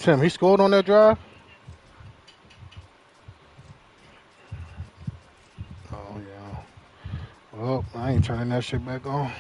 Tim, he scored on that drive? Oh, yeah. Well, I ain't turning that shit back on.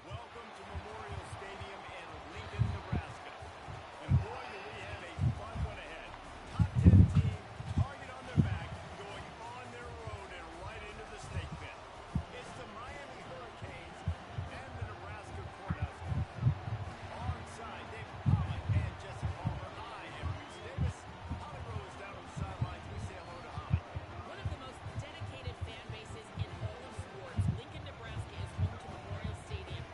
Welcome to Memorial Stadium in Lincoln, Nebraska. And boy, do we have a fun one ahead. Top 10 team, target on their back, going on their road and right into the snake pit. It's the Miami Hurricanes and the Nebraska Cornhuskers. Alongside David Pollock and Jesse Palmer, I am Reese Davis. Holly Rose down on the sidelines. We say hello to Holly. One of the most dedicated fan bases in all of sports, Lincoln, Nebraska is home to Memorial Stadium.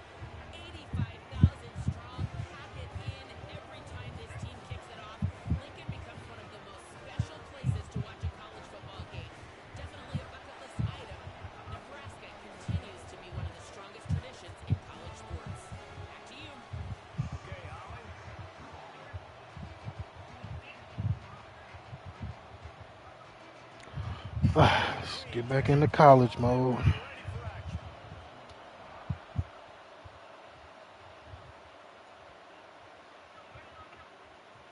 85,000 strong, pack it in every time this team kicks it off. Lincoln becomes one of the most special places to watch a college football game. Definitely a bucket list item. Nebraska continues to be one of the strongest traditions in college sports. Back to you. Okay, Holly. Let's get back into college mode. Ready for action.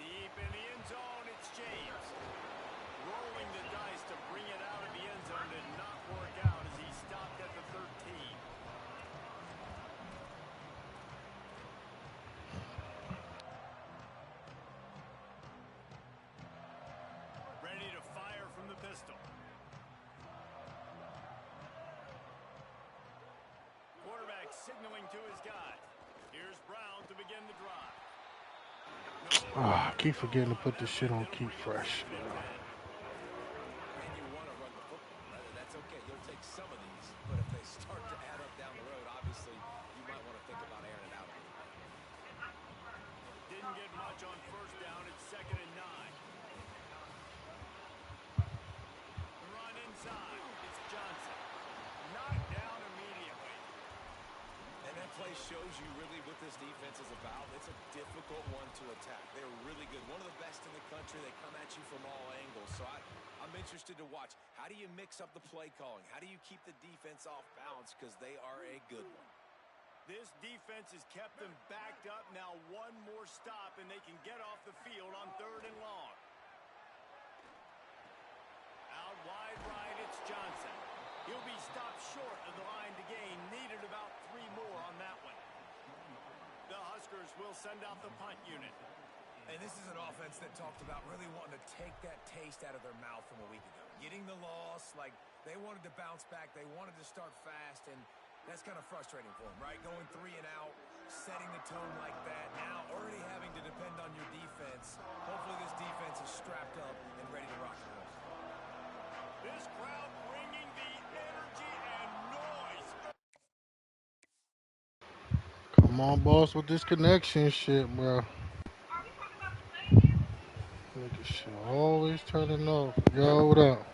Deep in the end zone, it's James. Rolling the dice to bring it out of the end zone did not work out as he stopped at the 13. Ready to fire from the pistol. Quarterback signaling to his guy. Here's Brown to begin the drive. I keep forgetting to put this shit on Keep Fresh. And you want to run the football, right? That's okay. You'll take some of these, but if they start to add up down the road, obviously you might want to think about airing it out. Didn't get much on first down. It's 2nd and 9. The run inside. It's Johnson. Knocked down immediately. And that play shows you really what this defense is about. It's a difficult one to attack. They're really good. One of the best in the country. They come at you from all angles. So I'm interested to watch. How do you mix up the play calling? How do you keep the defense off balance? Because they are a good one. This defense has kept them backed up. Now one more stop, and they can get off the field on 3rd and long. Out wide right, it's Johnson. He'll be stopped short of the line to gain. Needed about 3 more on that one. The Huskers will send out the punt unit. And this is an offense that talked about really wanting to take that taste out of their mouth from a week ago. Getting the loss, like they wanted to bounce back. They wanted to start fast, and that's kind of frustrating for them, right? Going 3 and out, setting the tone like that. Now already having to depend on your defense. Hopefully this defense is strapped up and ready to rock and roll. This crowd bringing the energy and noise. Come on, boss, with this connection shit, bro. Nigga shit always turning off. Yo, what up?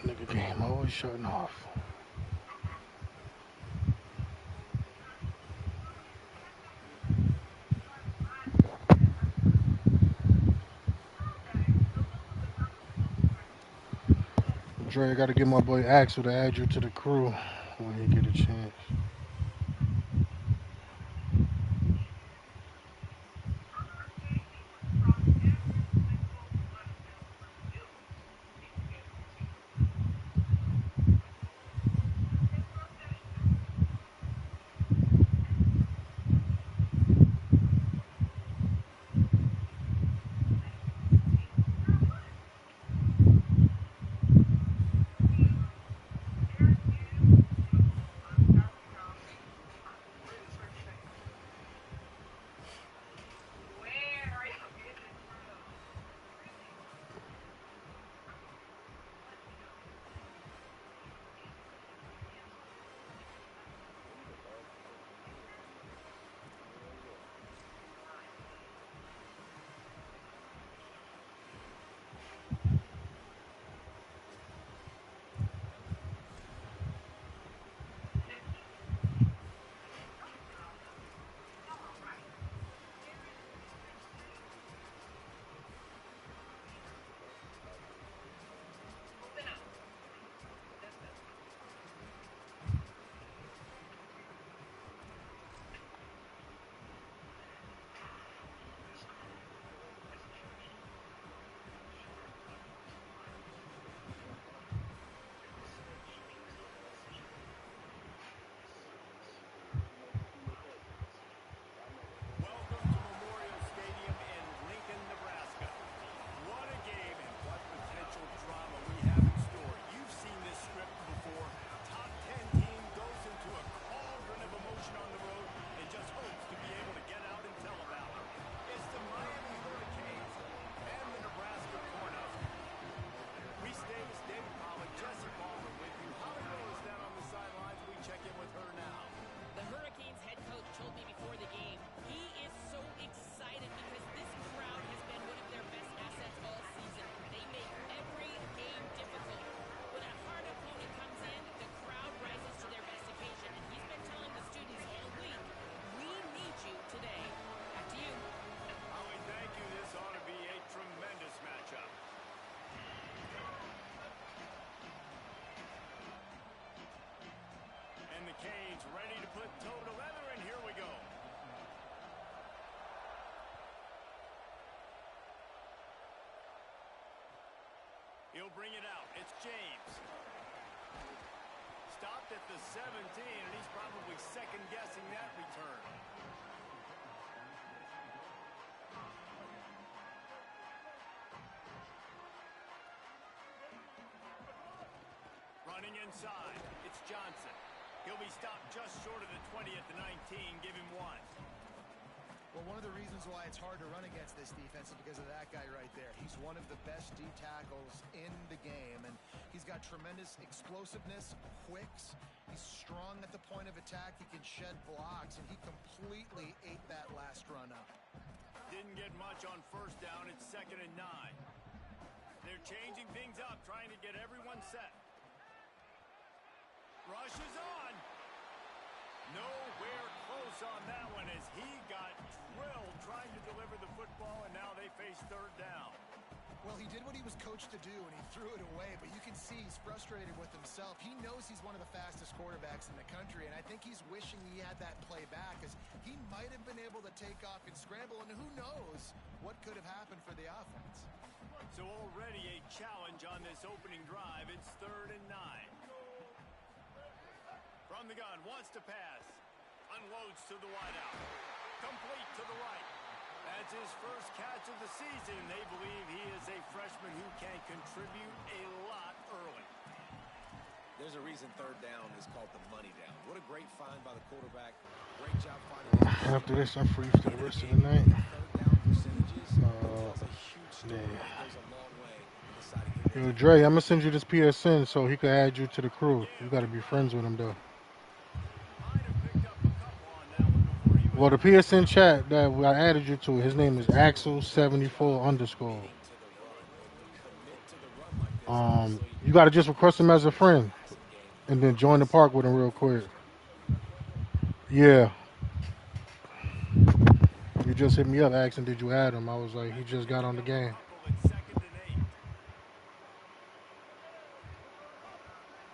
Nigga game always shutting off. Dre, I gotta get my boy Axel to add you to the crew when he get a chance. cage, ready to put toe to leather, and here we go. He'll bring it out. It's James. Stopped at the 17, and he's probably second-guessing that return. Running inside, it's Johnson. He'll be stopped just short of the 20 at the 19. Give him one. Well, one of the reasons why it's hard to run against this defense is because of that guy right there. He's one of the best D tackles in the game, and he's got tremendous explosiveness, quicks. He's strong at the point of attack. He can shed blocks, and he completely ate that last run up. Didn't get much on first down. It's 2nd and 9. They're changing things up, trying to get everyone set. Rush is on. Nowhere close on that one as he got drilled trying to deliver the football, and now they face 3rd down. Well, he did what he was coached to do, and he threw it away, but you can see he's frustrated with himself. He knows he's one of the fastest quarterbacks in the country, and I think he's wishing he had that play back, as he might have been able to take off and scramble, and who knows what could have happened for the offense. So already a challenge on this opening drive. It's 3rd and 9. From the gun, wants to pass. Unloads to the wideout. Complete to the right. That's his first catch of the season. They believe he is a freshman who can contribute a lot early. There's a reason 3rd down is called the money down. What a great find by the quarterback. Great job finding it. After this, I'm free for the rest of the night. 3rd down percentages tells a huge story. Yeah. It goes a long way in deciding Yo, who Dre, I'm gonna send you this PSN so he can add you to the crew. You gotta be friends with him though. Might have picked up a couple on that one before he Well, the PSN chat that I added you to, his name is Axel74_. You gotta just request him as a friend, and then join the park with him real quick. Yeah. You just hit me up asking, did you add him? I was like, he just got on the game. It's 2nd and 8.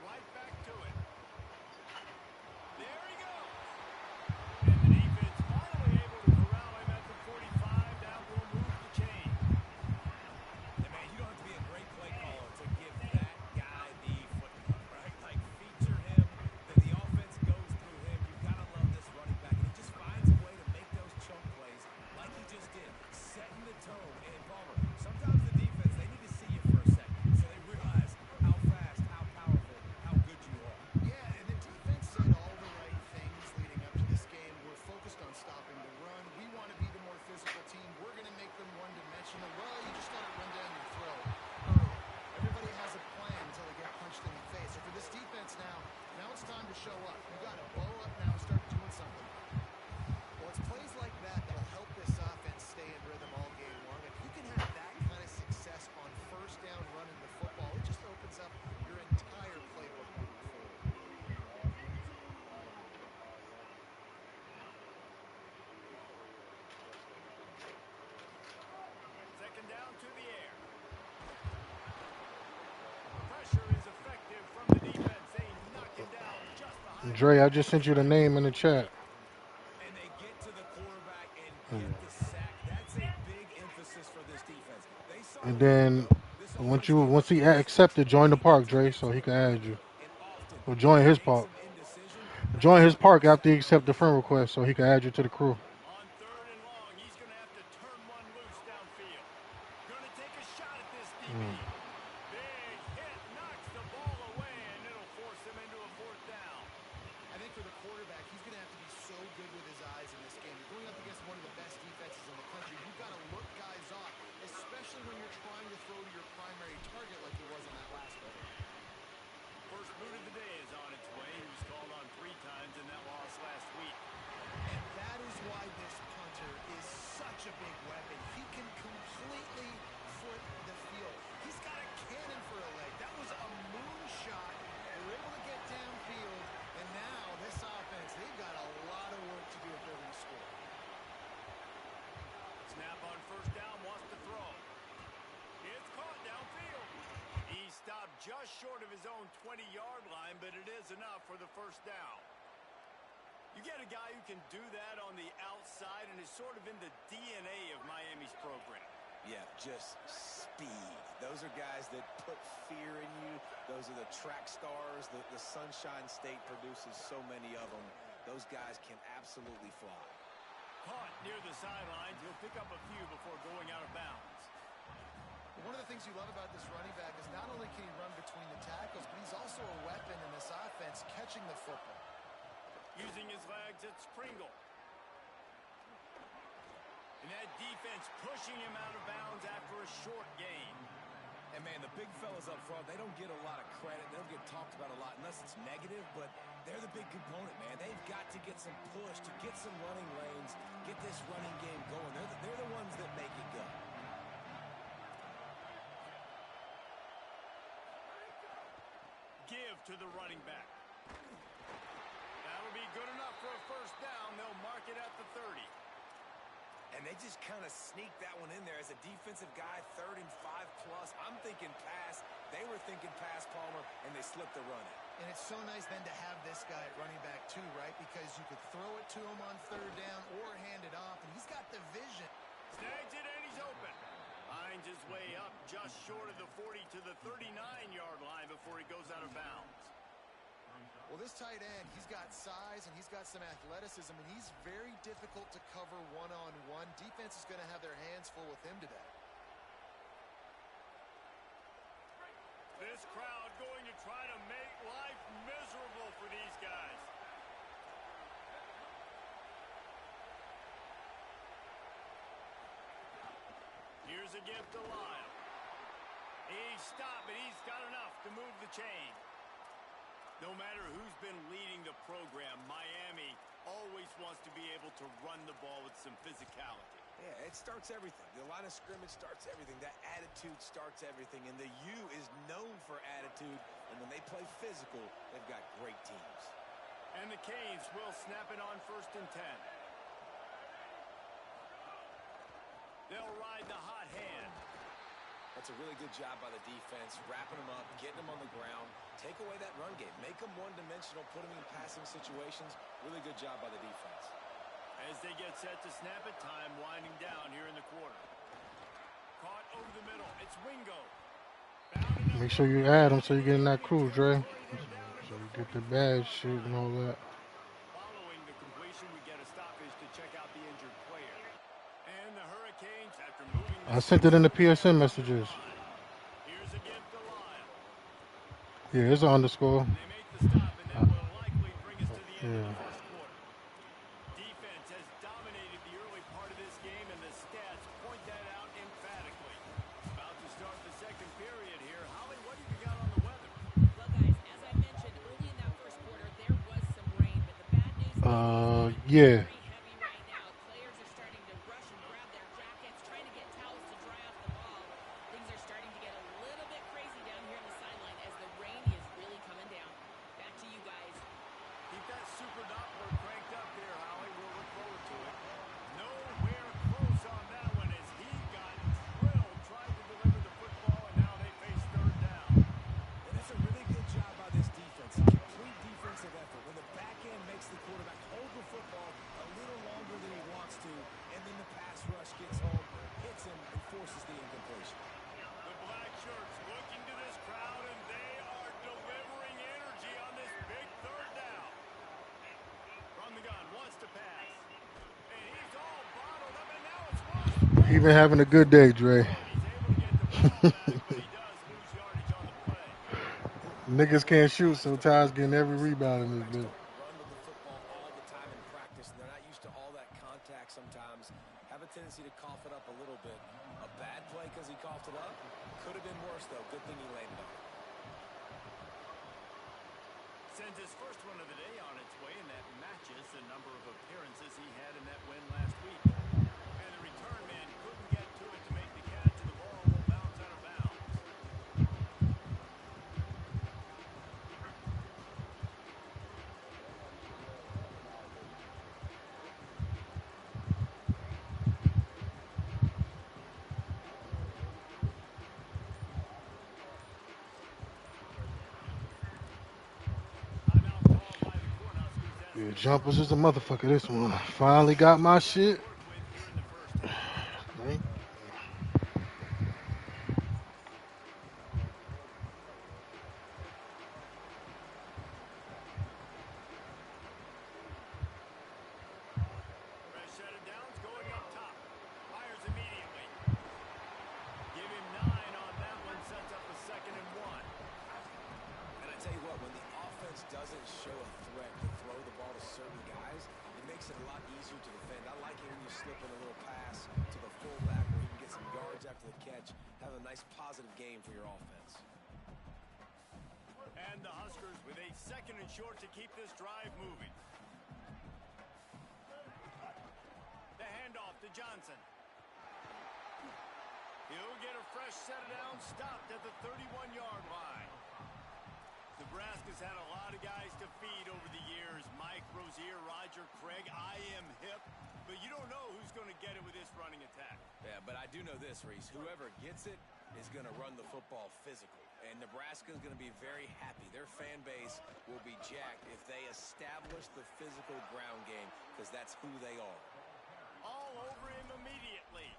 Right back to it. There he goes. And the defense finally able to corral him at the 45. That will move the chain. And man, you don't have to be a great play caller to give that guy the football, right? Like, feature him, that the offense goes through him. You've got to love this running back. And he just finds a way to make those chunk plays like he just did, setting the tone. And Palmer, sometimes the defense, they need to see you for a second so they realize how fast, how powerful, how good you are. Yeah, and the defense said all the right things leading up to this game. We're focused on stopping the run. We want to be the more physical team. We're going to make them one-dimensional. Well, you just got to run down your throat. Everybody has a plan until they get punched in the face. So for this defense now it's time to show up. You got to blow up now and start doing something. Well, it's plays like that that'll help this offense stay in rhythm all game long. If you can have that kind of success on first down running the football, it just opens up your entire playbook moving forward. Second down to the air. Pressure is effective from the defense. They knock it down just behind. Dre, I just sent you the name in the chat. And they get to the quarterback and get the sack. That's a big emphasis for this defense. They saw And then once he accepted, join the park, Dre, so he can add you. Or join his park. Join his park after he accept the friend request, so he can add you to the crew. On 3rd and long, he's going to have to turn one loose downfield. Going to take a shot at this DB. Big hit, knocks the ball away, and it'll force him into a 4th down. I think for the quarterback, he's going to have to be so good with his eyes in this game. You're going up against one of the best defenses in the country. You've got to look guys off, especially when you're trying to throw to your primary target like he was on that last play. First boot of the day is on its way. He was called on 3 times in that loss last week. And that is why this punter is such a big weapon. He can completely flip the field. He's got a cannon for a leg. That was a moonshot. They were able to get downfield, and now this offense, they've got a lot of work to do if they're going to score. Snap on first down, wants to throw. It's caught downfield. He stopped just short of his own 20-yard line, but it is enough for the first down. You get a guy who can do that on the outside and is sort of in the DNA of Miami's program. Yeah, just speed. Those are guys that put fear in you. Those are the track stars. The Sunshine State produces so many of them. Those guys can absolutely fly. Caught near the sidelines. He'll pick up a few before going out of bounds. One of the things you love about this running back is not only can he run between the tackles, but he's also a weapon in this offense catching the football. Using his legs, it's Pringle. And that defense pushing him out of bounds after a short gain. And, man, the big fellas up front, they don't get a lot of credit. They don't get talked about a lot unless it's negative, but they're the big component, man. They've got to get some push, to get some running lanes, get this running game going. They're the ones that make it go. Give to the running back. That'll be good enough for a first down. They'll mark it at the 30. And they just kind of sneak that one in there as a defensive guy, 3rd and 5+. I'm thinking pass. They were thinking pass, Palmer, and they slipped the run in. And it's so nice then to have this guy at running back too, right? Because you could throw it to him on 3rd down or hand it off, and he's got the vision. Snags it and he's open. Finds his way up just short of the 40 to the 39-yard line before he goes out of bounds. Well, this tight end, he's got size and he's got some athleticism, and he's very difficult to cover one-on-one. Defense is going to have their hands full with him today. This crowd going to try to make life miserable for these guys. Here's a gift to Lyle. He's stopped, but he's got enough to move the chain. No matter who's been leading the program, Miami always wants to be able to run the ball with some physicality. Yeah, it starts everything. The line of scrimmage starts everything. That attitude starts everything. And the U is known for attitude. And when they play physical, they've got great teams. And the Canes will snap it on 1st and 10. They'll ride the hot hand. That's a really good job by the defense, wrapping them up, getting them on the ground. Take away that run game. Make them one-dimensional, put them in passing situations. Really good job by the defense. As they get set to snap it, time winding down here in the quarter. Caught over the middle. It's Wingo. Make sure you add them so you get in that crew, Dre. So you get the bad shit and all that. Following the completion, we get a stoppage to check out the injured player. And the Hurricanes, after moving... I sent it in the PSN messages. Here's a gift to Lyle. Yeah, it's an underscore. They make the stop, and that will likely bring us to the end of the first quarter. Defense has dominated the early part of this game, and the stats point that out emphatically. About to start the second period here. Holly, what have you got on the weather? Well, guys, as I mentioned early in that first quarter, there was some rain, but the bad news is yeah. very heavy right now. Players are starting to rush and grab their jackets, trying to get towels to dry off the ball. Things are starting to get a little bit crazy down here in the sideline as the rain is really coming down. Back to you guys. Keep that super Doppler cranked up there, Holly. We'll look forward to it. Nowhere close on that one as he got drilled, tried to deliver the football, and now they face 3rd down. And that's a really good job by this defense. A complete defensive effort. When the back end makes the quarterback hold the football a little longer than he wants to, and then the pass rush gets home, hits him, and forces the incompletion. The black shirts looking to this crowd, and they are delivering energy on this big 3rd down. From the gun, wants to pass. And he's all bottled up, and now it's worse. He been having a good day, Dre. He's able to get the ball back, but he does lose yardage on the play. Niggas can't shoot, so Ty's getting every rebound in this bitch. Run with the football all the time in practice, and they're not used to all that contact sometimes. Have a tendency to cough it up a little bit. A bad play because he coughed it up? Could have been worse, though. Good thing he landed on it. Sends his first one of the day on its way, and that matches the number of appearances he had in that win last week. And the return man couldn't get to it to make the catch, and the ball will bounce out of bounds. Yeah, jumpers is a motherfucker. This one. Finally got my shit. Work with here in the first half. Right? Fresh set of downs going up top. Fires immediately. Give him 9 on that one. Sets up a 2nd and 1. And I tell you what, when the offense doesn't show a threat to throw the ball to certain guys, it makes it a lot easier to defend. I like it when you slip in a little pass to the fullback where you can get some yards after the catch, have a nice positive game for your offense. And the Huskers with a 2nd and short to keep this drive moving. The handoff to Johnson. He'll get a fresh set of downs, stopped at the 31-yard line. Nebraska's had a lot of guys to feed over the years. Mike, Rozier, Roger, Craig. I am hip. But you don't know who's going to get it with this running attack. Yeah, but I do know this, Reese. Whoever gets it is going to run the football physical. And Nebraska is going to be very happy. Their fan base will be jacked if they establish the physical ground game, because that's who they are. All over him immediately.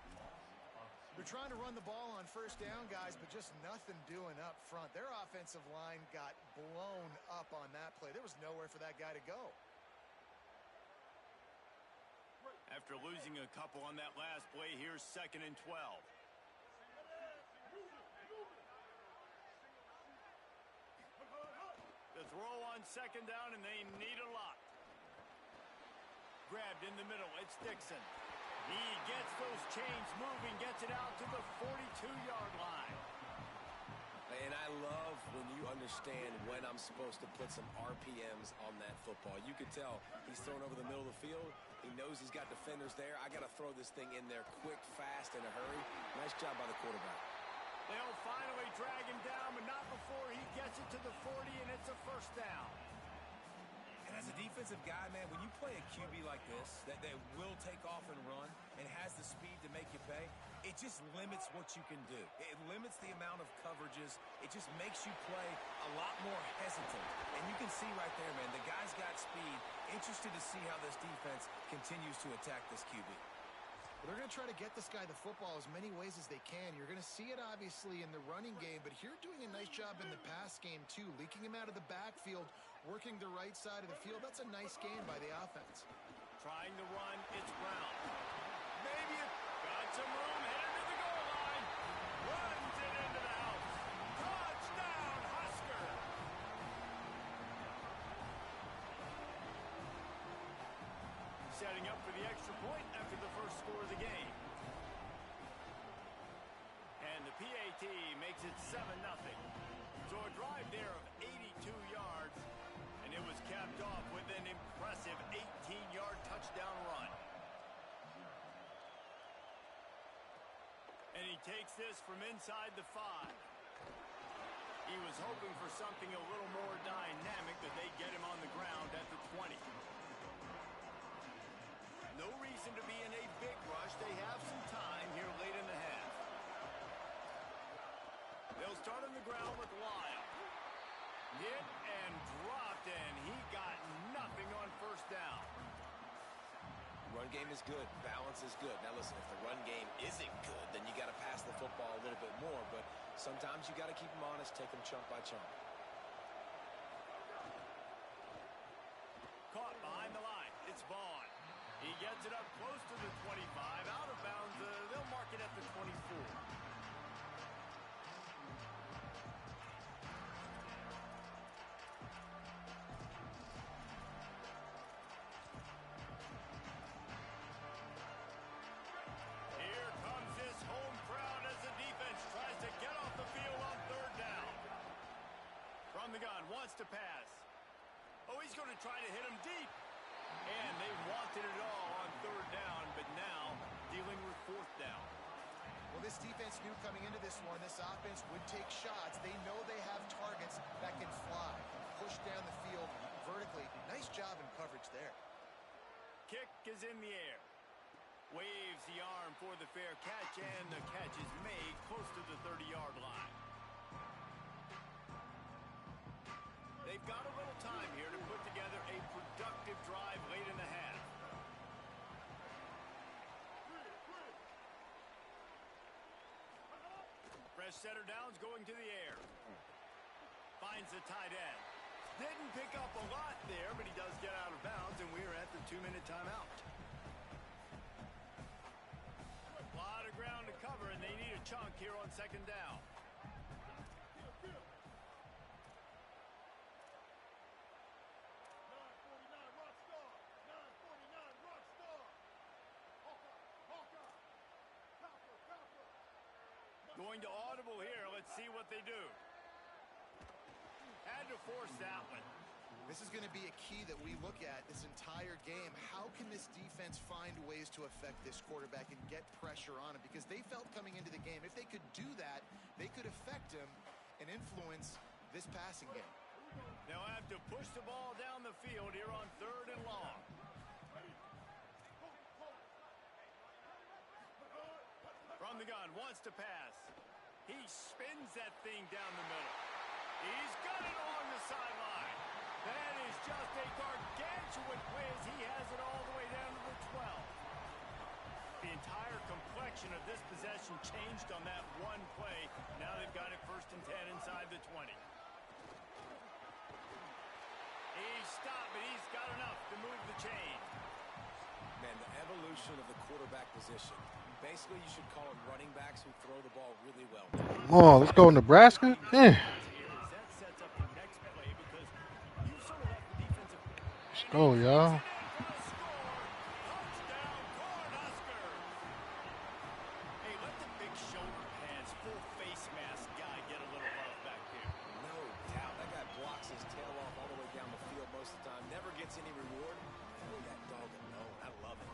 They're trying to run the ball on first down, guys, but just nothing doing up front. Their offensive line got blown up on that play. There was nowhere for that guy to go. After losing a couple on that last play, here's 2nd and 12. The throw on 2nd down, and they need a lot. Grabbed in the middle. It's Dixon. He gets those chains moving, gets it out to the 42-yard line. And I love when you understand when I'm supposed to put some RPMs on that football. You could tell he's thrown over the middle of the field. He knows he's got defenders there. I got to throw this thing in there quick, fast, in a hurry. Nice job by the quarterback. They'll finally drag him down, but not before he gets it to the 40, and it's a 1st down. And as a defensive guy, man, when you play a QB like this, that will take off and run and has the speed to make you pay, it just limits what you can do. It limits the amount of coverages. It just makes you play a lot more hesitant. And you can see right there, man, the guy's got speed. Interested to see how this defense continues to attack this QB. They're going to try to get this guy the football as many ways as they can. You're going to see it, obviously, in the running game, but here doing a nice job in the pass game, too. Leaking him out of the backfield, working the right side of the field. That's a nice game by the offense. Trying to run, it's Brown. Maybe it got some room, headed to the goal line. Runs it into the house. Touchdown, Husker! Setting up for the extra point after the first score of the game. And the PAT makes it 7-0. So a drive there of 82 yards, and it was capped off with an impressive 18-yard touchdown run. And he takes this from inside the 5. He was hoping for something a little more dynamic, that they get him on the ground at the 20. No reason to be in a big rush. They have some time here late in the half. They'll start on the ground with Lyle. Hit and dropped, and he got nothing on 1st down. Run game is good. Balance is good. Now, listen, if the run game isn't good, then you got to pass the football a little bit more. But sometimes you got to keep them honest, take them chunk by chunk. Caught behind the line. It's Vaughn. He gets it up close to the 25. Out of bounds. They'll mark it at the 24. Here comes this home crowd as the defense tries to get off the field on 3rd down. From the gun, wants to pass. Oh, he's going to try to hit him deep. And they wanted it all on 3rd down, but now dealing with 4th down. Well, this defense knew coming into this one, this offense would take shots. They know they have targets that can fly, push down the field vertically. Nice job in coverage there. Kick is in the air. Waves the arm for the fair catch, and the catch is made close to the 30-yard line. They've got a little time here to put together a productive drive. center down's going to the air. Finds the tight end. Didn't pick up a lot there, but he does get out of bounds, and we're at the 2-minute timeout. A lot of ground to cover, and they need a chunk here on second down. Going to audible here. Let's see what they do. Had to force that one. This is going to be a key that we look at this entire game. How can this defense find ways to affect this quarterback and get pressure on him? Because they felt coming into the game, if they could do that, they could affect him and influence this passing game. They'll have to push the ball down the field here on 3rd and long. From the gun, wants to pass. He spins that thing down the middle. He's got it along the sideline. That is just a gargantuan whiz. He has it all the way down to the 12. The entire complexion of this possession changed on that one play. Now they've got it 1st and 10 inside the 20. He stopped, but he's got enough to move the chain. Man, the evolution of the quarterback position. Basically, you should call them running backs who throw the ball really well. Come on, let's go Nebraska. Yeah. Let's go, y'all. Hey, let the big shoulder pads, full face mask guy get a little love back here. No doubt. That guy blocks his tail off all the way down the field most of the time. Never gets any reward. Boy, that dog alone. I love it.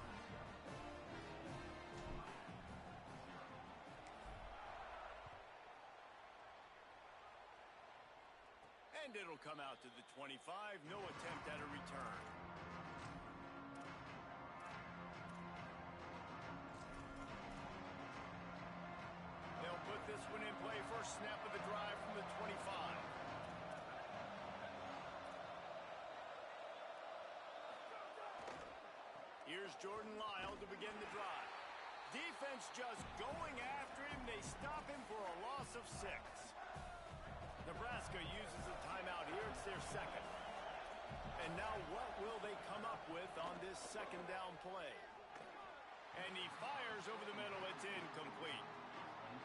And it'll come out to the 25. No attempt at a return. They'll put this one in play. First snap of the drive from the 25. Here's Jordan Lyle to begin the drive. Defense just going after him. They stop him for a loss of 6. Nebraska uses a timeout here. It's their 2nd. And now what will they come up with on this 2nd down play? And he fires over the middle. It's incomplete.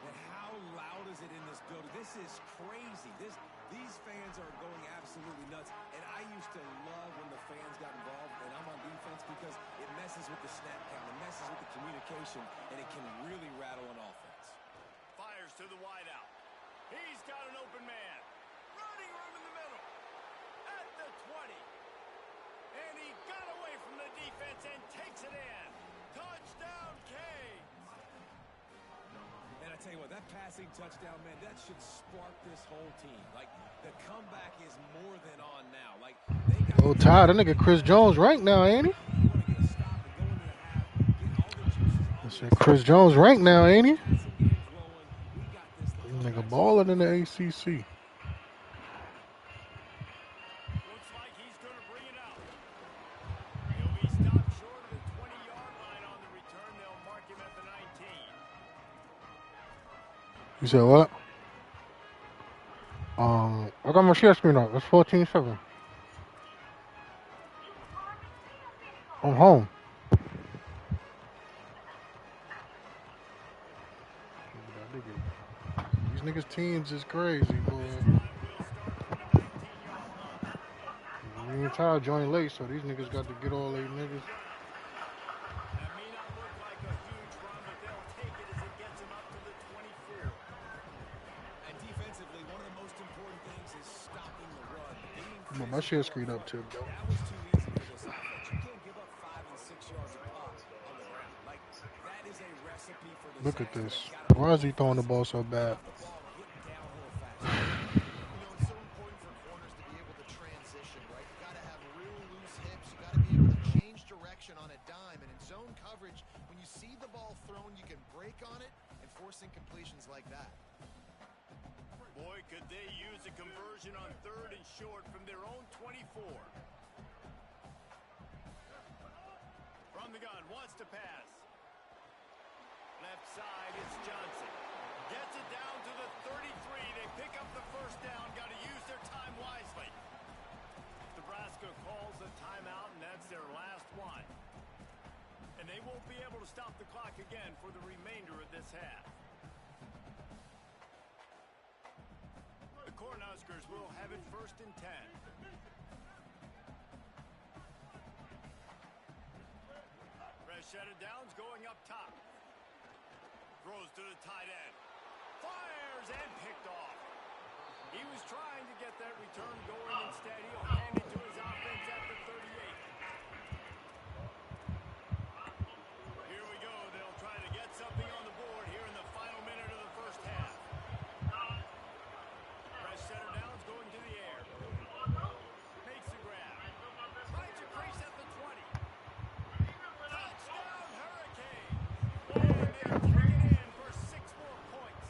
And how loud is it in this building? This is crazy. These fans are going absolutely nuts. And I used to love when the fans got involved, and I'm on defense, because it messes with the snap count. It messes with the communication, and it can really rattle an offense. Fires to the wideout. He's got an open man. Running room in the middle. At the 20. And he got away from the defense and takes it in. Touchdown, Canes. And I tell you what, that passing touchdown, man, that should spark this whole team. Like, the comeback is more than on now. Like, they got... Oh, Ty, that nigga Chris Jones ranked now, ain't he? I said Chris Jones ranked now, ain't he? Nigga balling in the ACC. Looks like he's going to bring it out. He'll be stopped short of the 20-yard line on the return. They'll mark him at the 19. You said what? I got my share screen up. It's 14-7. I'm home. These niggas' teams is crazy, boy. Me and Ty joined late, so these niggas got to get all they niggas. That may not look like a huge run, but they'll take it as it gets them up to the 24. And defensively, one of the most important things is stopping the run. Come on, my share screen up too, bro. That was too easy for this offense. You can't give up 5 and 6 yards a pop on the ground. Like, that is a recipe for disaster. Look at this. Why is he throwing the ball so bad? You know, it's so important for corners to be able to transition, right? You got to have real loose hips. You got to be able to change direction on a dime. And in zone coverage, when you see the ball thrown, you can break on it and force incompletions like that. Boy, could they use a conversion on 3rd and short from their own 24. From the gun, wants to pass. Left side, it's Johnson. Gets it down to the 33. They pick up the first down. Got to use their time wisely. Nebraska calls a timeout, and that's their last one. And they won't be able to stop the clock again for the remainder of this half. The Cornhuskers will have it 1st and 10. Rashad Downs going up top. Throws to the tight end. Fires and picked off. He was trying to get that return going. Instead, he'll hand it to his offense at the 38. Here we go. They'll try to get something on the board here in the final minute of the first half. Rashad Downs going to the air. Makes the grab. Finds a crease at the 20. Touchdown, Hurricane! And they take it in for 6 more points.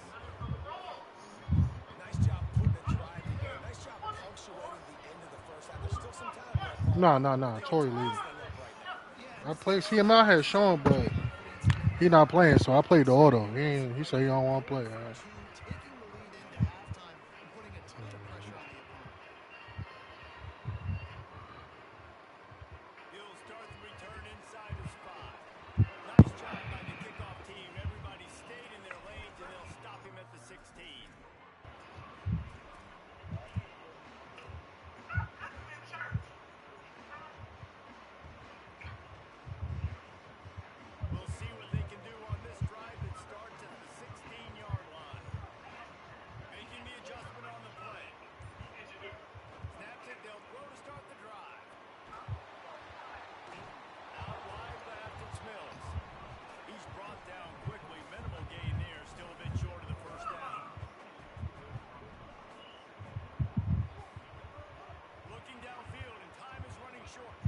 Nice job putting the drive together. Nice job punctuating the end of the first half. There's still some time left. No. Tory leaving. I played. See him out here showing, but he not playing. So I played the auto. He said he don't want to play. All right. Taking the lead into halftime and putting a ton of pressure on the opponent. He'll start the return inside his 5. Nice job by the kickoff team. Everybody stayed in their lanes, and they'll stop him at the 16. We'll see what they can do on this drive that starts at the 16-yard line. Making the adjustment on the play. Snaps it, they'll throw to start the drive. Out wide left, it's Mills. He's brought down quickly. Minimal gain there, still a bit short of the first down. Looking downfield, and time is running short.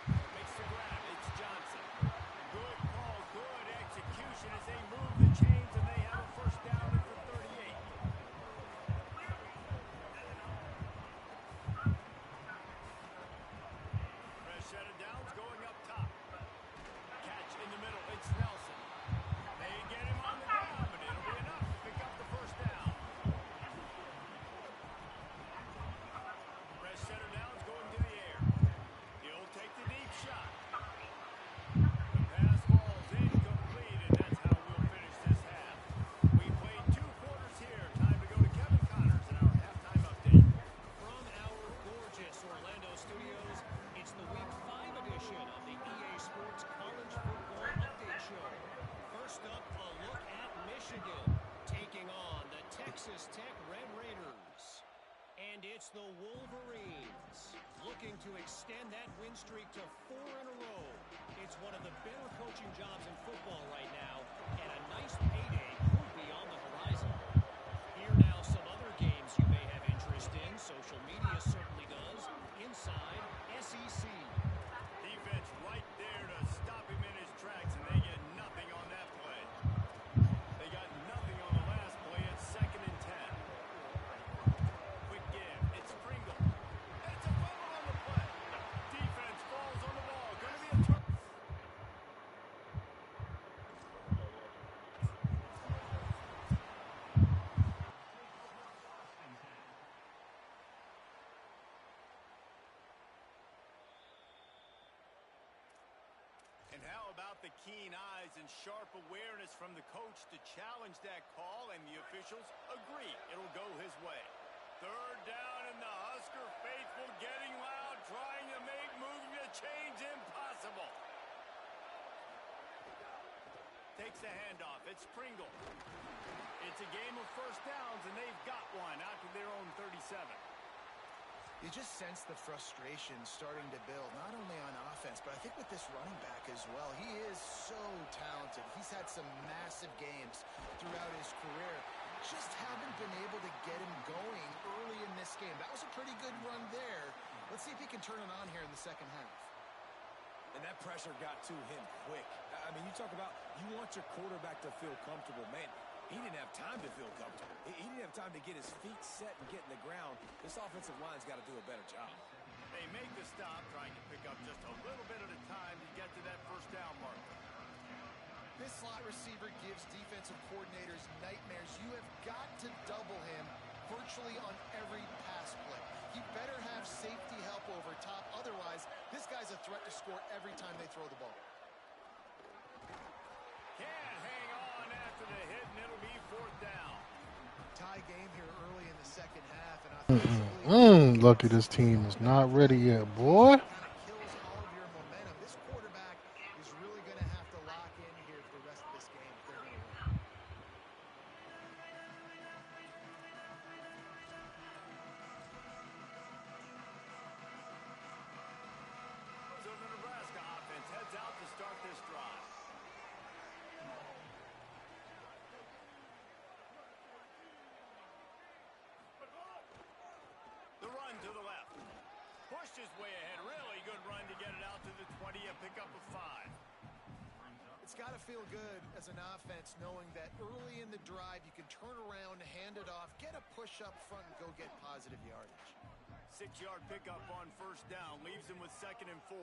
Makes the grab, it's Johnson. Good call, good execution as they move the chains, and they have a first down at the 38. Rashad Downs going up top. Catch in the middle, it's Nelson. They get him on the ground, but it'll be enough to pick up the first down. Rashad Downs going to the air. He'll take the deep shot. The pass falls incomplete, and that's how we'll finish this half. We played 2 quarters here. Time to go to Kevin Connors in our halftime update. From our gorgeous Orlando studios, it's the Week 5 edition of the EA Sports College Football Update Show. First up, a look at Michigan, taking on the Texas Tech Red Raiders. And it's the Wolverines, looking to extend that win streak to 4 in a row. It's one of the better coaching jobs in football right now, and a nice payday could be on the horizon. Here now some other games you may have interest in. Social media certainly does. Inside SEC. Defense right there to stop him in his tracks, and they get nothing on that play. They got nothing on the last play. It's 2nd and 10. Quick give. It's Pringle. And it's a fumble on the play. Defense falls on the ball. Going to be a turn. And how about the keen eyes and sharp awareness from the coach to challenge that call, and the officials agree it'll go his way. 3rd down, and the Husker faithful getting loud, trying to make moving the chains impossible. Takes the handoff. It's Pringle. It's a game of first downs, and they've got one out to their own 37. You just sense the frustration starting to build, not only on offense, but I think with this running back as well. He is so talented. He's had some massive games throughout his career. Just haven't been able to get him going early in this game. That was a pretty good run there. Let's see if he can turn it on here in the second half. And that pressure got to him quick. I mean, you talk about you want your quarterback to feel comfortable. Man, he didn't have time to feel comfortable. He didn't have time to get his feet set and get in the ground. This offensive line's got to do a better job. They make the stop, trying to pick up just a little bit at a time to get to that first down mark. This slot receiver gives defensive coordinators nightmares. You have got to double him virtually on every pass play. He better have safety help over top. Otherwise, this guy's a threat to score every time they throw the ball. Can't hang on after the hit, and it'll be 4th down. Tie game here early in the second half, and offensively, Lucky this team is not ready yet, boy. kind of kills all of your momentum. This quarterback is really going to have to lock in here for the rest of this game if they're going to win. So the Nebraska offense heads out to start this drive. The run to the left. Pushed his way ahead. Really good run to get it out to the 20 and pick up a 5. It's got to feel good as an offense knowing that early in the drive you can turn around, hand it off, get a push up front, and go get positive yardage. 6-yard pickup on 1st down. Leaves him with 2nd and 4.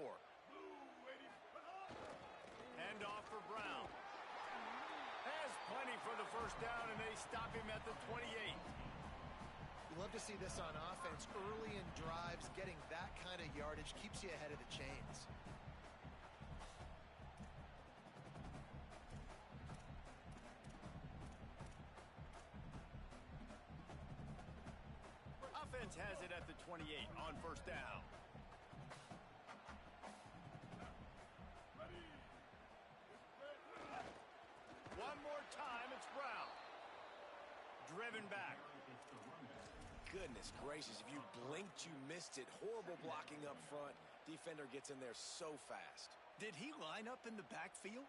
Hand off for Brown. Has plenty for the 1st down, and they stop him at the 28. You love to see this on offense. Early in drives, getting that kind of yardage keeps you ahead of the chains. Offense has it at the 28 on 1st down. One more time, it's Brown. Driven back. Goodness gracious, if you blinked, you missed it. Horrible blocking up front. Defender gets in there so fast. Did he line up in the backfield?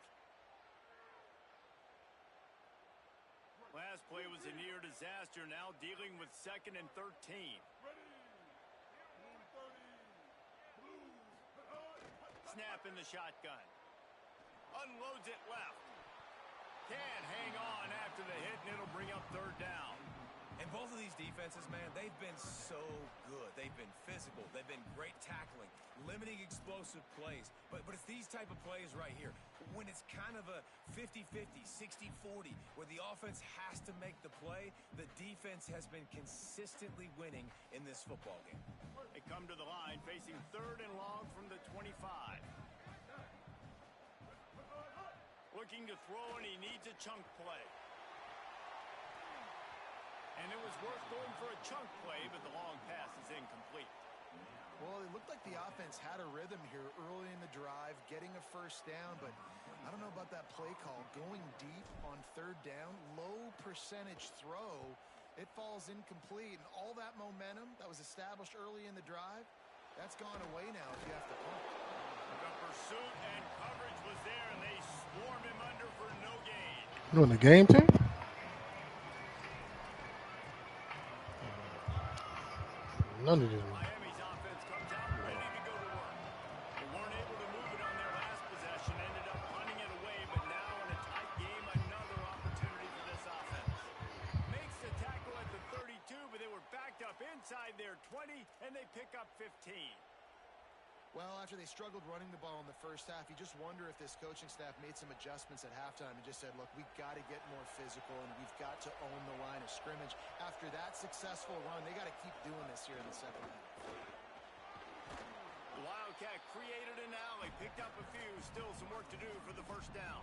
Last play was a near disaster, now dealing with 2nd and 13. Snap in the shotgun. Unloads it left. Can't hang on after the hit, and it'll bring up 3rd down. And both of these defenses, man, they've been so good. They've been physical. They've been great tackling, limiting explosive plays. But it's these type of plays right here. When it's kind of a 50-50, 60-40, where the offense has to make the play, the defense has been consistently winning in this football game. They come to the line, facing 3rd and long from the 25. Looking to throw, and he needs a chunk play. And it was worth going for a chunk play, but the long pass is incomplete. Well, it looked like the offense had a rhythm here early in the drive, getting a 1st down, but I don't know about that play call. Going deep on 3rd down, low percentage throw, it falls incomplete, and all that momentum that was established early in the drive, that's gone away now if you have to punt. The pursuit and coverage was there, and they swarm him under for no gain. You on the game team? None of this. Miami's offense comes out ready to go to work. They weren't able to move it on their last possession, ended up punting it away, but now in a tight game, another opportunity for this offense. Makes the tackle at the 32, but they were backed up inside their 20, and they pick up 15. Well, after they struggled running the ball in the 1st half, you just wonder if this coaching staff made some adjustments at halftime and just said, look, we've got to get more physical and we've got to own the line of scrimmage. After that successful run, they got to keep doing this here in the 2nd half. The Wildcat created an alley, picked up a few, still some work to do for the 1st down.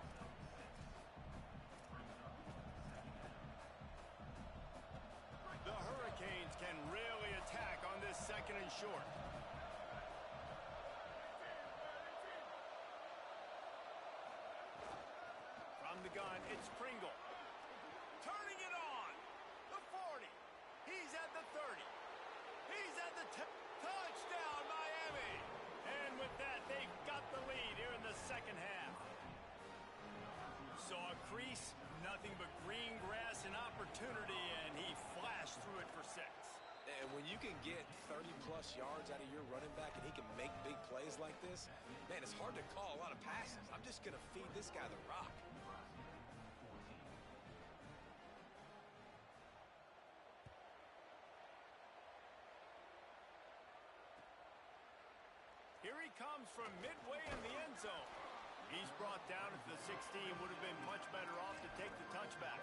The Hurricanes can really attack on this 2nd and short. From the gun, it's Pringle. Turning it on. The 40. He's at the 30. He's at the touchdown, Miami. And with that, they've got the lead here in the 2nd half. Saw a crease, nothing but green grass and opportunity, and he flashed through it for 6. And when you can get 30-plus yards out of your running back and he can make big plays like this, man, it's hard to call a lot of passes. I'm just going to feed this guy the rock. Here he comes from midway in the end zone. He's brought down at the 16. Would have been much better off to take the touchback.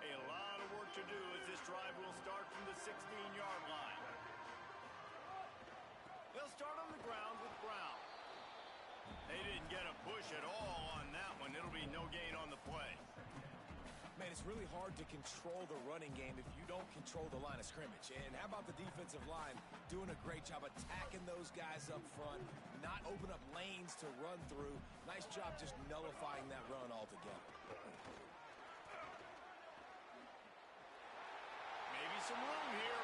A lot of work to do as this drive will start from the 16-yard line. They'll start on the ground with Brown. They didn't get a push at all on that one. It'll be no gain on the play. Man, it's really hard to control the running game if you don't control the line of scrimmage. And how about the defensive line doing a great job attacking those guys up front, not open up lanes to run through. Nice job just nullifying that run altogether. Maybe some room here.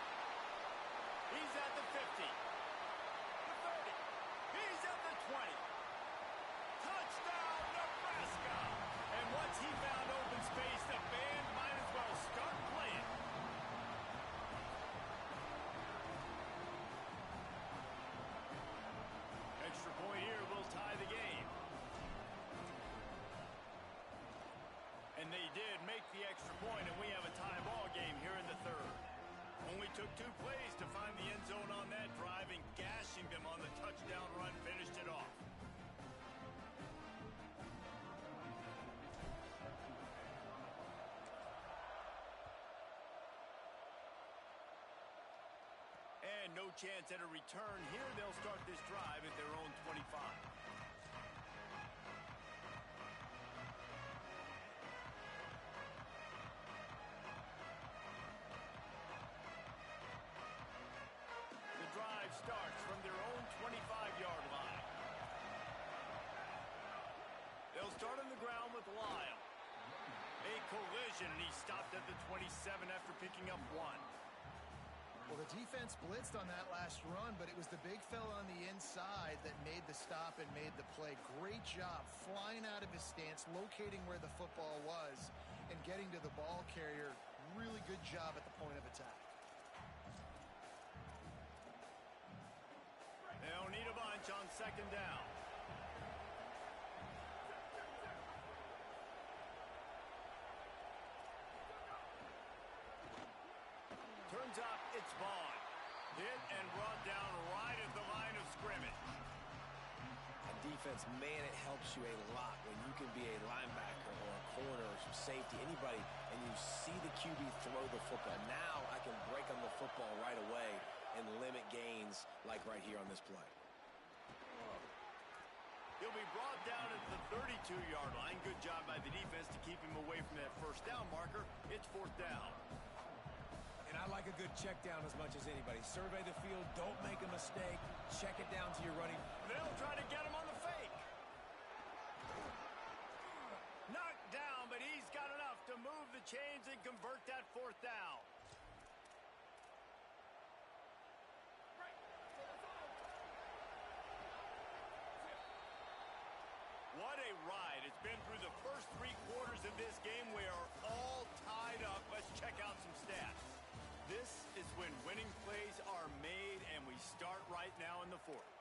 He's at the 50. The 30. He's at the 20. Touchdown, Nebraska! And once he found open space, the band might as well start playing. Extra point here will tie the game. And they did make the extra point, and we have a tie ball game here in the third. Only took 2 plays to find the end zone on that drive, and gashing them on the touchdown run finished it off. And no chance at a return here. They'll start this drive at their own 25. The drive starts from their own 25-yard line. They'll start on the ground with Lyle. A collision, and he stopped at the 27 after picking up 1. Well, the defense blitzed on that last run, but it was the big fella on the inside that made the stop and made the play. Great job flying out of his stance, locating where the football was, and getting to the ball carrier. Really good job at the point of attack. They'll need a bunch on second down. Turns up, it's Vaughn. Hit and brought down right at the line of scrimmage. On defense, man, it helps you a lot when you can be a linebacker or a corner or some safety, anybody, and you see the QB throw the football. Now I can break on the football right away and limit gains like right here on this play. He'll be brought down at the 32-yard line. Good job by the defense to keep him away from that first down marker. It's 4th down. And I like a good check down as much as anybody. Survey the field, don't make a mistake, check it down to your running. They'll try to get him on the fake. Knocked down, but he's got enough to move the chains and convert that 4th down. What a ride. It's been through the first 3 quarters of this game. We are all tied up. Let's check out some stats. This is when winning plays are made, and we start right now in the 4th.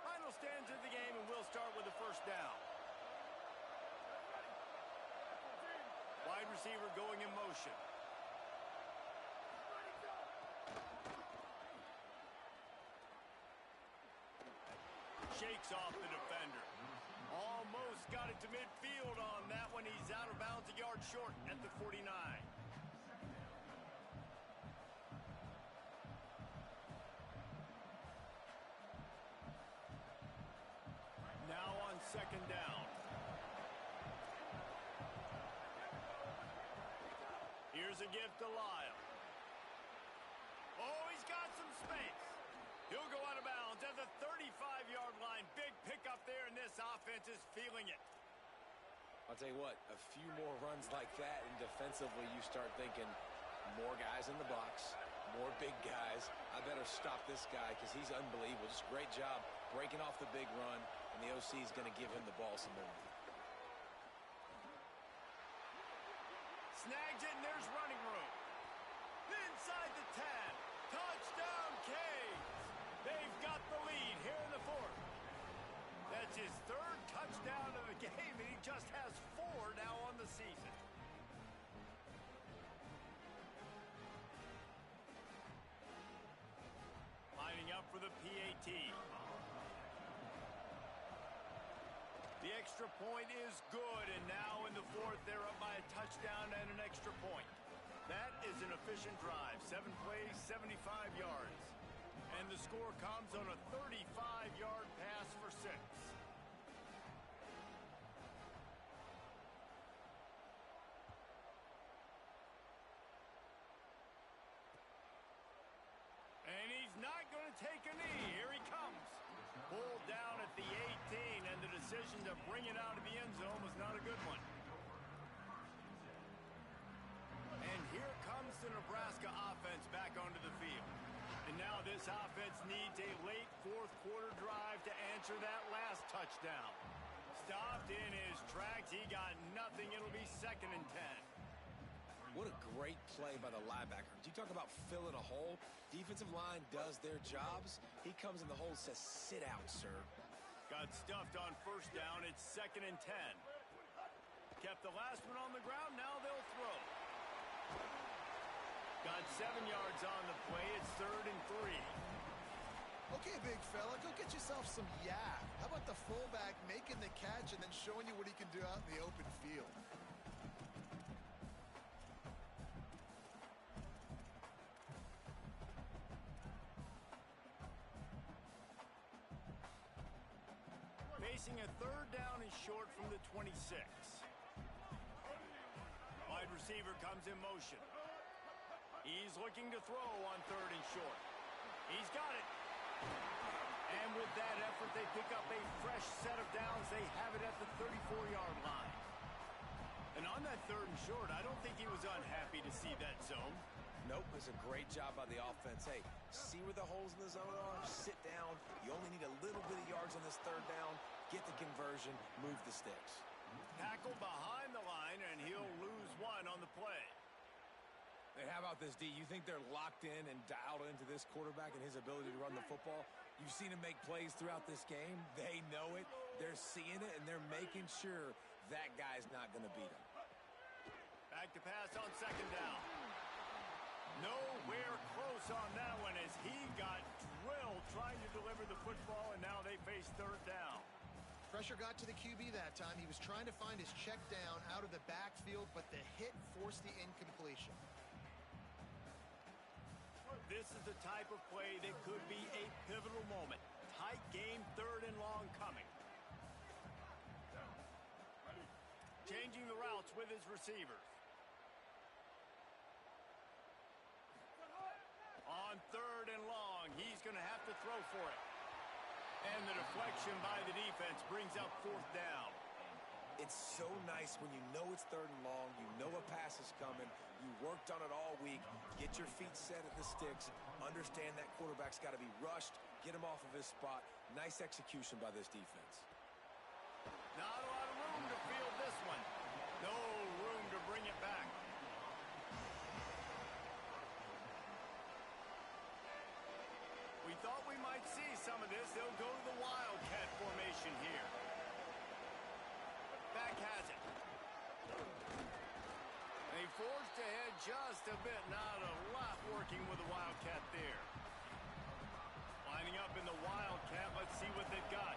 Final stands of the game, and we'll start with the 1st down. Wide receiver going in motion. Shakes off the defender. Almost got it to midfield on that one. He's out of bounds, a yard short at the 49. Now on second down. Here's a gift to Lyle. Oh, he's got some space. He'll go out of bounds at the 35-yard line. Big pickup there, and this offense is feeling it. I'll tell you what, a few more runs like that, and defensively you start thinking more guys in the box, more big guys. I better stop this guy because he's unbelievable. Just great job breaking off the big run, and the OC is going to give him the ball some more. Snags it, and there's running room. Inside the 10. Touchdown, Canes. They've got the lead here in the 4th. That's his 3rd touchdown of the game, and he just has 4 now on the season. extra point is good, and now in the fourth, they're up by a touchdown and an extra point. That is an efficient drive. 7 plays, 75 yards. And the score comes on a 35-yard pass for 6. And he's not going to take a knee. Here he comes. Pulled down at the 18, and the decision to bring it out of the end zone was not a good one. And here comes the Nebraska offense back onto the field. And now this offense needs a late fourth-quarter drive to answer that last touchdown. Stopped in his tracks. He got nothing. It'll be 2nd and 10. What a great play by the linebacker. You talk about filling a hole. Defensive line does their jobs. He comes in the hole and says, sit out, sir. Got stuffed on first down. It's 2nd and 10. Kept the last one on the ground. Now they'll throw. Got 7 yards on the play. It's 3rd and 3. Okay, big fella, go get yourself some yak. How about the fullback making the catch and then showing you what he can do out in the open field? Facing a 3rd down and short from the 26. Wide receiver comes in motion. He's looking to throw on 3rd and short. He's got it. And with that effort, they pick up a fresh set of downs. They have it at the 34-yard line. And on that 3rd and short, I don't think he was unhappy to see that zone. Nope, it's a great job by the offense. Hey, see where the holes in the zone are? Sit down. You only need a little bit of yards on this 3rd down. Get the conversion. Move the sticks. Tackled behind the line, and he'll lose 1 on the play. Hey, how about this, D? You think they're locked in and dialed into this quarterback and his ability to run the football? You've seen him make plays throughout this game. They know it. They're seeing it, and they're making sure that guy's not going to beat him. Back to pass on 2nd down. Nowhere close on that one as he got drilled trying to deliver the football, and now they face 3rd down. Pressure got to the QB that time. He was trying to find his check down out of the backfield, but the hit forced the incompletion. This is the type of play that could be a pivotal moment. Tight game, 3rd and long coming. Changing the routes with his receivers. On 3rd and long, he's going to have to throw for it. And the deflection by the defense brings up 4th down. It's so nice when you know it's 3rd and long, you know a pass is coming, you worked on it all week, get your feet set at the sticks, understand that quarterback's got to be rushed, get him off of his spot. Nice execution by this defense. Not a lot of room to field this one. No room to bring it back. We thought we might see some of this. They'll go to the Wildcat formation here. Back has it. They forced ahead just a bit. Not a lot working with the Wildcat there. Lining up in the Wildcat. Let's see what they've got.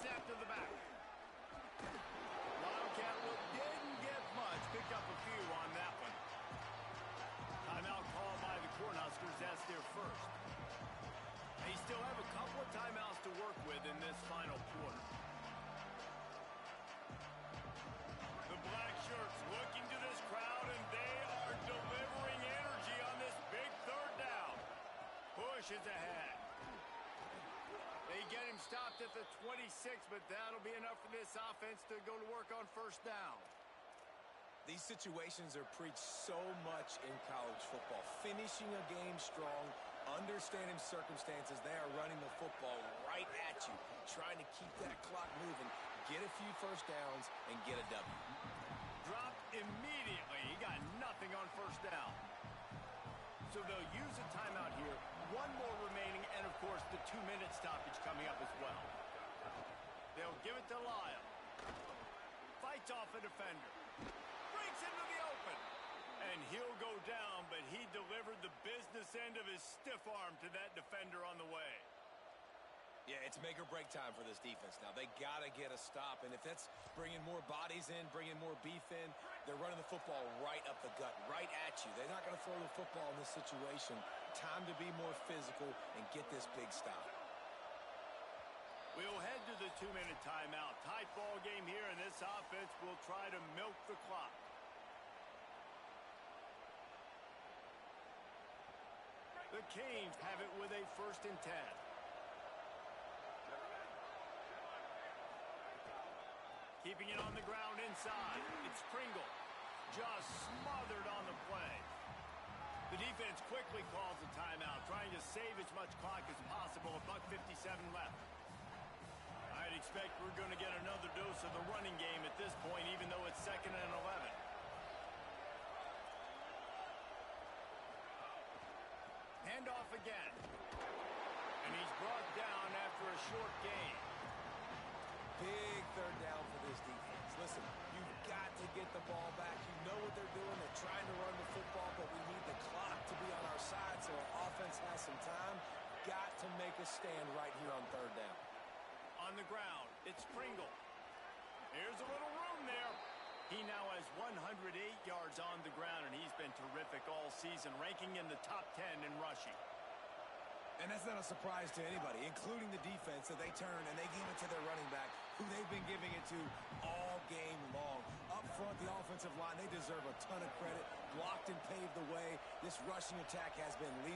Snap to the back. Wildcat look didn't get much. Picked up a few on that one. Timeout called by the Cornhuskers. That's their first. They still have a couple of timeouts to work with in this final quarter. The black shirts looking to this crowd, and they are delivering energy on this big 3rd down. Push is ahead. They get him stopped at the 26, but that'll be enough for this offense to go to work on 1st down. These situations are preached so much in college football. Finishing a game strong, understanding circumstances. They are running the football right at you, trying to keep that clock moving, get a few 1st downs, and get a W. Dropped immediately. He got nothing on 1st down. So they'll use a timeout here. 1 more remaining, and of course the 2-minute stoppage coming up as well. They'll give it to Lyle. Fights off a defender. Breaks into the open. And he'll go down, but he delivered the business end of his stiff arm to that defender on the way. Yeah, it's make or break time for this defense now. They got to get a stop, and if that's bringing more bodies in, bringing more beef in, they're running the football right up the gut, right at you. They're not going to throw the football in this situation. Time to be more physical and get this big stop. We'll head to the 2-minute timeout. Tight ball game here, and this offense will try to milk the clock. The Canes have it with a 1st and 10. Keeping it on the ground inside. It's Pringle. Just smothered on the play. The defense quickly calls a timeout, trying to save as much clock as possible. $1:57 left. I'd expect we're going to get another dose of the running game at this point, even though it's 2nd and 11. Handoff again. And he's brought down after a short gain. Big 3rd down for this defense. Listen, you've got to get the ball back. You know what they're doing. They're trying to run the football, but we need the clock to be on our side so our offense has some time. Got to make a stand right here on 3rd down. On the ground, it's Pringle. Here's a little room there. He now has 108 yards on the ground, and he's been terrific all season, ranking in the top 10 in rushing. And that's not a surprise to anybody, including the defense, that they turn and they give it to their running back, who they've been giving it to all game long. Up front, the offensive line, they deserve a ton of credit. Blocked and paved the way. This rushing attack has been leading.